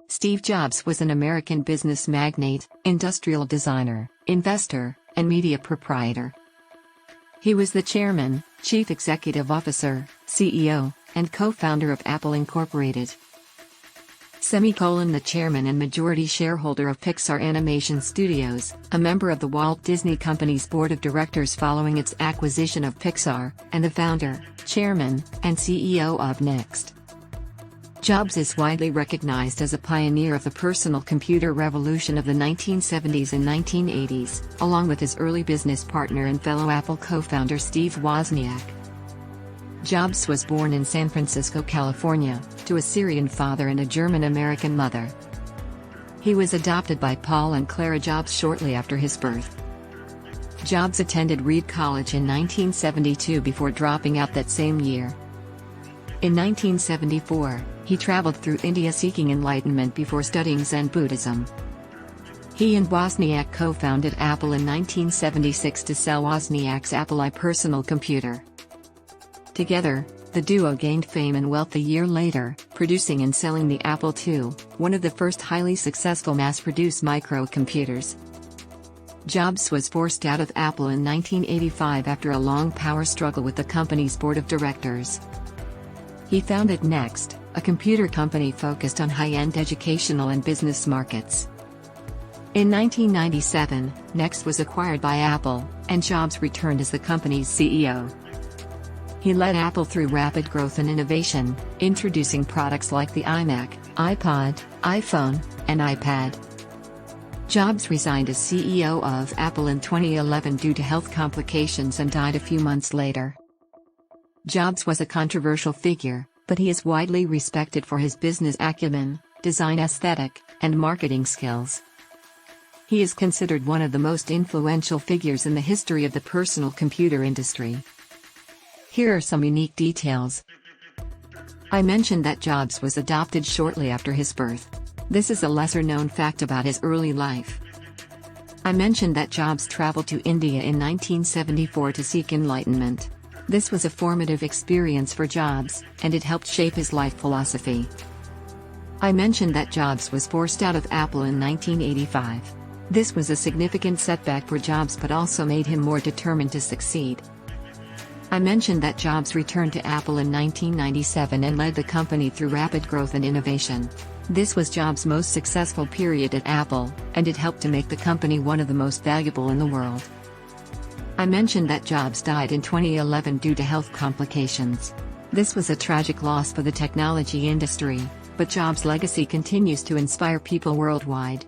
Steve Jobs was an American business magnate, industrial designer, investor, and media proprietor. He was the chairman, chief executive officer, CEO, and co-founder of Apple Incorporated. The chairman and majority shareholder of Pixar Animation Studios, a member of the Walt Disney Company's board of directors following its acquisition of Pixar, and the founder, chairman, and CEO of Next. Jobs is widely recognized as a pioneer of the personal computer revolution of the 1970s and 1980s, along with his early business partner and fellow Apple co-founder Steve Wozniak. Jobs was born in San Francisco, California, to a Syrian father and a German-American mother. He was adopted by Paul and Clara Jobs shortly after his birth. Jobs attended Reed College in 1972 before dropping out that same year. In 1974, he traveled through India seeking enlightenment before studying Zen Buddhism. He and Wozniak co-founded Apple in 1976 to sell Wozniak's Apple I personal computer. Together, the duo gained fame and wealth a year later, producing and selling the Apple II, one of the first highly successful mass-produced microcomputers. Jobs was forced out of Apple in 1985 after a long power struggle with the company's board of directors. He founded Next, a computer company focused on high-end educational and business markets. In 1997, Next was acquired by Apple, and Jobs returned as the company's CEO. He led Apple through rapid growth and innovation, introducing products like the iMac, iPod, iPhone, and iPad. Jobs resigned as CEO of Apple in 2011 due to health complications and died a few months later. Jobs was a controversial figure, but he is widely respected for his business acumen, design aesthetic, and marketing skills. He is considered one of the most influential figures in the history of the personal computer industry. Here are some unique details. I mentioned that Jobs was adopted shortly after his birth. This is a lesser-known fact about his early life. I mentioned that Jobs traveled to India in 1974 to seek enlightenment. This was a formative experience for Jobs, and it helped shape his life philosophy. I mentioned that Jobs was forced out of Apple in 1985. This was a significant setback for Jobs but also made him more determined to succeed. I mentioned that Jobs returned to Apple in 1997 and led the company through rapid growth and innovation. This was Jobs' most successful period at Apple, and it helped to make the company one of the most valuable in the world. I mentioned that Jobs died in 2011 due to health complications. This was a tragic loss for the technology industry, but Jobs' legacy continues to inspire people worldwide.